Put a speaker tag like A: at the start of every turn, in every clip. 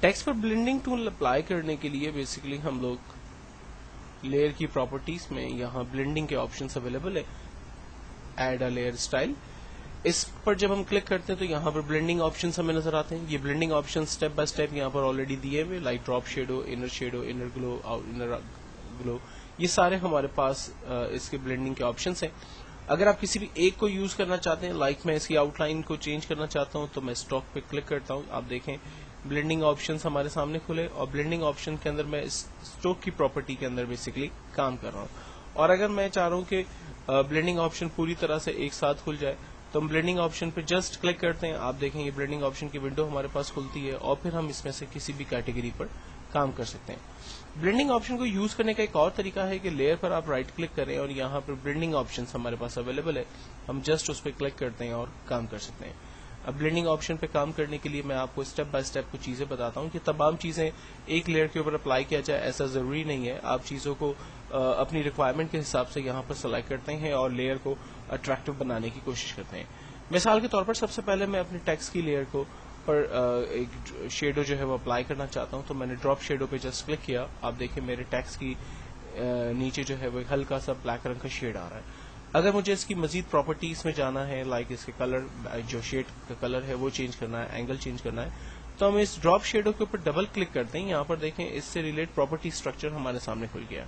A: Text पर blending tool apply करने के लिए बेसिकली हम लोग लेयर की प्रॉपर्टीज में यहाँ ब्लेंडिंग के ऑप्शंस अवेलेबल है, ऐड अ लेयर स्टाइल। इस पर जब हम क्लिक करते हैं तो यहाँ पर ब्लेंडिंग ऑप्शंस हमें नजर आते हैं। ये blending option step by step यहाँ पर ऑलरेडी दिए हुए, like drop shadow, inner glow, inner glow, ये सारे हमारे पास इसके ब्लेंडिंग के ऑप्शंस हैं। अगर आप किसी भी एक को यूज करना चाहते हैं, लाइक मैं इसकी आउटलाइन को चेंज करना चाहता हूं, तो मैं स्टॉक पे क्लिक करता हूं। आप देखें ब्लेंडिंग ऑप्शंस हमारे सामने खुले और ब्लेंडिंग ऑप्शन के अंदर मैं इस स्टॉक की प्रॉपर्टी के अंदर बेसिकली काम कर रहा हूं। और अगर मैं चाह रहा हूं कि ब्लेंडिंग ऑप्शन पूरी तरह से एक साथ खुल जाए, तो हम ब्लेंडिंग ऑप्शन पे जस्ट क्लिक करते हैं। आप देखें ये ब्लेंडिंग ऑप्शन की विंडो हमारे पास खुलती है और फिर हम इसमें से किसी भी कैटेगरी पर काम कर सकते हैं। ब्लेंडिंग ऑप्शन को यूज करने का एक और तरीका है कि लेयर पर आप राइट क्लिक करें और यहाँ पर ब्लेंडिंग ऑप्शंस हमारे पास अवेलेबल है, हम जस्ट उस पर क्लिक करते हैं और काम कर सकते हैं। अब ब्लेंडिंग ऑप्शन पे काम करने के लिए मैं आपको स्टेप बाय स्टेप कुछ चीजें बताता हूँ कि तमाम चीजें एक लेयर के ऊपर अप्लाई किया जाए ऐसा जरूरी नहीं है। आप चीजों को अपनी रिक्वायरमेंट के हिसाब से यहाँ पर सेलेक्ट करते हैं और लेयर को अट्रैक्टिव बनाने की कोशिश करते हैं। मिसाल के तौर पर सबसे पहले मैं अपनी टेक्स्ट की लेयर को पर एक शेडो जो है वो अप्लाई करना चाहता हूं, तो मैंने ड्रॉप शेडो पे जस्ट क्लिक किया। आप देखिए मेरे टेक्स्ट की नीचे जो है वो हल्का सा ब्लैक रंग का शेड आ रहा है। अगर मुझे इसकी मजीद प्रॉपर्टीज में जाना है, लाइक इसके कलर, जो शेड का कलर है वो चेंज करना है, एंगल चेंज करना है, तो हम इस ड्रॉप शेडो के ऊपर डबल क्लिक करते हैं। यहाँ पर देखें इससे रिलेटेड प्रॉपर्टी स्ट्रक्चर हमारे सामने खुल गया।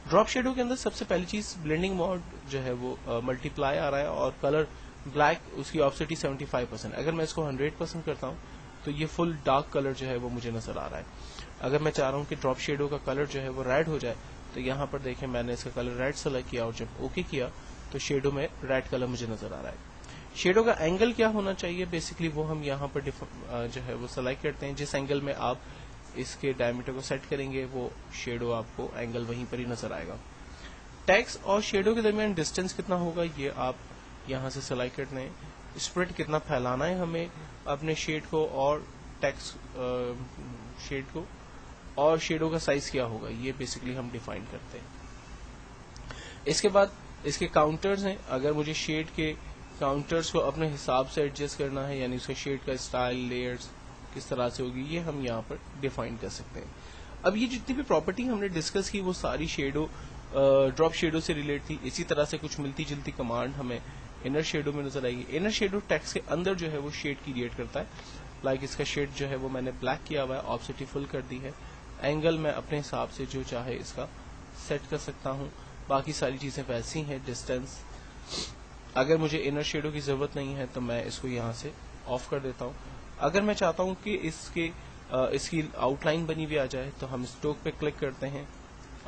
A: ड्रॉप शेडो के अंदर सबसे पहली चीज ब्लेंडिंग मोड जो है वो मल्टीप्लाई आ रहा है और कलर ब्लैक, उसकी ऑप्सिटी 75%। अगर मैं इसको 100% करता हूं तो ये फुल डार्क कलर जो है वो मुझे नजर आ रहा है। अगर मैं चाह रहा हूं कि ड्रॉप शेडो का कलर जो है वो रेड हो जाए, तो यहाँ पर देखें मैंने इसका कलर रेड सेलेक्ट किया और जब ओके किया तो शेडो में रेड कलर मुझे नजर आ रहा है। शेडो का एंगल क्या होना चाहिए बेसिकली वो हम यहाँ पर जो है वो सेलेक्ट करते हैं। जिस एंगल में आप इसके डायमीटर को सेट करेंगे वो शेडो आपको एंगल वहीं पर ही नजर आएगा। टेक्स्ट और शेडो के दरमियान डिस्टेंस कितना होगा ये आप यहाँ से सेलेक्ट करते हैं। स्प्रेड कितना फैलाना है हमें अपने शेड को और टेक्स्ट शेड को, और शेडो का साइज क्या होगा ये बेसिकली हम डिफाइन करते हैं। इसके बाद इसके काउंटर्स हैं। अगर मुझे शेड के काउंटर्स को अपने हिसाब से एडजस्ट करना है, यानी उसके शेड का स्टाइल, लेयर्स किस तरह से होगी, ये हम यहाँ पर डिफाइन कर सकते हैं। अब ये जितनी भी प्रॉपर्टी हमने डिस्कस की वो सारी शेडो ड्रॉप शेडो से रिलेट थी। इसी तरह से कुछ मिलती जुलती कमांड हमें इनर शेडो में नजर आएगी। इनर शेडो टेक्स्ट के अंदर जो है वो शेड क्रिएट करता है। लाइक इसका शेड जो है वो मैंने ब्लैक किया हुआ है, ऑप्सिटी फुल कर दी है, एंगल मैं अपने हिसाब से जो चाहे इसका सेट कर सकता हूँ। बाकी सारी चीजें वैसी हैं। डिस्टेंस, अगर मुझे इनर शेडो की जरूरत नहीं है तो मैं इसको यहाँ से ऑफ कर देता हूँ। अगर मैं चाहता हूँ कि इसकी आउटलाइन बनी हुई आ जाए तो हम स्ट्रोक पे क्लिक करते हैं।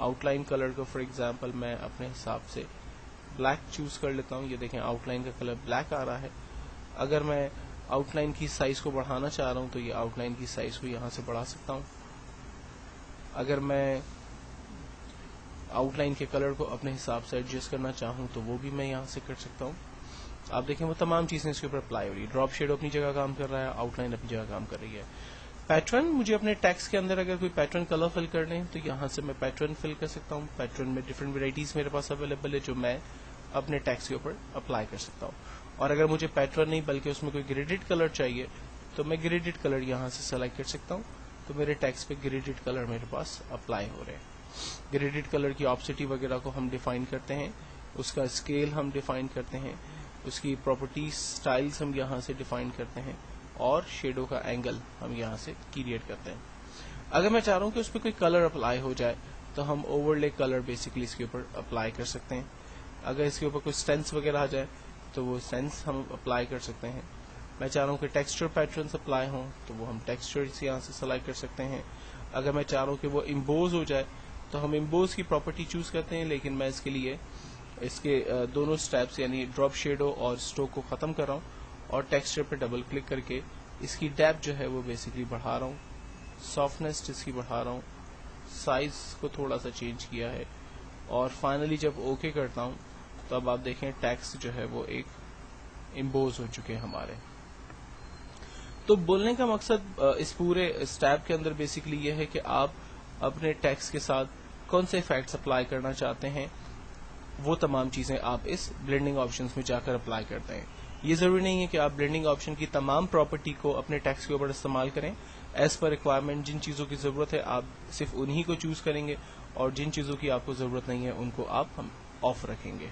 A: आउटलाइन कलर को फॉर एग्जांपल मैं अपने हिसाब से ब्लैक चूज कर लेता हूँ। ये देखें आउटलाइन का कलर ब्लैक आ रहा है। अगर मैं आउटलाइन की साइज को बढ़ाना चाह रहा हूँ तो ये आउटलाइन की साइज को यहाँ से बढ़ा सकता हूँ। अगर मैं आउटलाइन के कलर को अपने हिसाब से एडजस्ट करना चाहूँ तो वो भी मैं यहाँ से कर सकता हूँ। आप देखें वो तमाम चीजें इसके ऊपर अप्लाई हो रही है। ड्रॉप शेडो अपनी जगह काम कर रहा है, आउटलाइन अपनी जगह काम कर रही है। पैटर्न, मुझे अपने टेक्स्ट के अंदर अगर कोई पैटर्न कलर फिल करने हैं तो यहाँ से मैं पैटर्न फिल कर सकता हूँ। पैटर्न में डिफरेंट वेराइटीज मेरे पास अवेलेबल है जो मैं अपने टेक्स्ट के ऊपर अप्लाई कर सकता हूँ। और अगर मुझे पैटर्न नहीं बल्कि उसमें कोई ग्रेडेड कलर चाहिए तो मैं ग्रेडेड कलर यहाँ से सेलेक्ट कर सकता हूँ। तो मेरे टेक्स्ट पे ग्रेडेड कलर मेरे पास अप्लाई हो रहे हैं। ग्रेडेड कलर की ऑप्सिटी वगैरह को हम डिफाइन करते हैं, उसका स्केल हम डिफाइन करते हैं, उसकी प्रॉपर्टीज स्टाइल्स हम यहाँ से डिफाइन करते हैं और शेडो का एंगल हम यहाँ से क्रिएट करते हैं। अगर मैं चाह रहा हूँ कि उस पर कोई कलर अप्लाई हो जाए तो हम ओवरले कलर बेसिकली इसके ऊपर अप्लाई कर सकते हैं। अगर इसके ऊपर कोई स्टेंस वगैरह आ जाए तो वो स्टेंस हम अप्लाई कर सकते हैं। मैं चाह रहा हूँ कि टेक्सचर पैटर्न्स अप्लाई हों तो वो हम टेक्सचर यहाँ से सेलेक्ट कर सकते हैं। अगर मैं चाह रहा हूँ कि वो इम्बोज हो जाए तो हम इम्बोज की प्रॉपर्टी चूज करते हैं, लेकिन मैं इसके लिए इसके दोनों स्टेप्स यानी ड्रॉप शेडो और स्ट्रोक को खत्म कर रहा हूँ और टेक्सचर पे डबल क्लिक करके इसकी डेप्थ जो है वो बेसिकली बढ़ा रहा हूँ, सॉफ्टनेस इसकी बढ़ा रहा हूँ, साइज को थोड़ा सा चेंज किया है और फाइनली जब ओके करता हूँ तो अब आप देखें टेक्स्ट जो है वो एक इम्बोज हो चुके हैं हमारे। तो बोलने का मकसद इस पूरे स्टेप के अंदर बेसिकली ये है कि आप अपने टेक्स्ट के साथ कौन से इफेक्ट्स अप्लाई करना चाहते हैं, वो तमाम चीजें आप इस ब्लेंडिंग ऑप्शंस में जाकर अप्लाई करते हैं। یہ ضروری نہیں ہے کہ آپ بلینڈنگ آپشن کی تمام پراپرٹی کو اپنے ٹیکسٹ کے اوپر استعمال کریں. ایز پر ریکوائرمنٹ جن چیزوں کی ضرورت ہے آپ صرف انہی کو چوز کریں گے اور جن چیزوں کی آپ کو ضرورت نہیں ہے ان کو آپ آف رکھیں گے.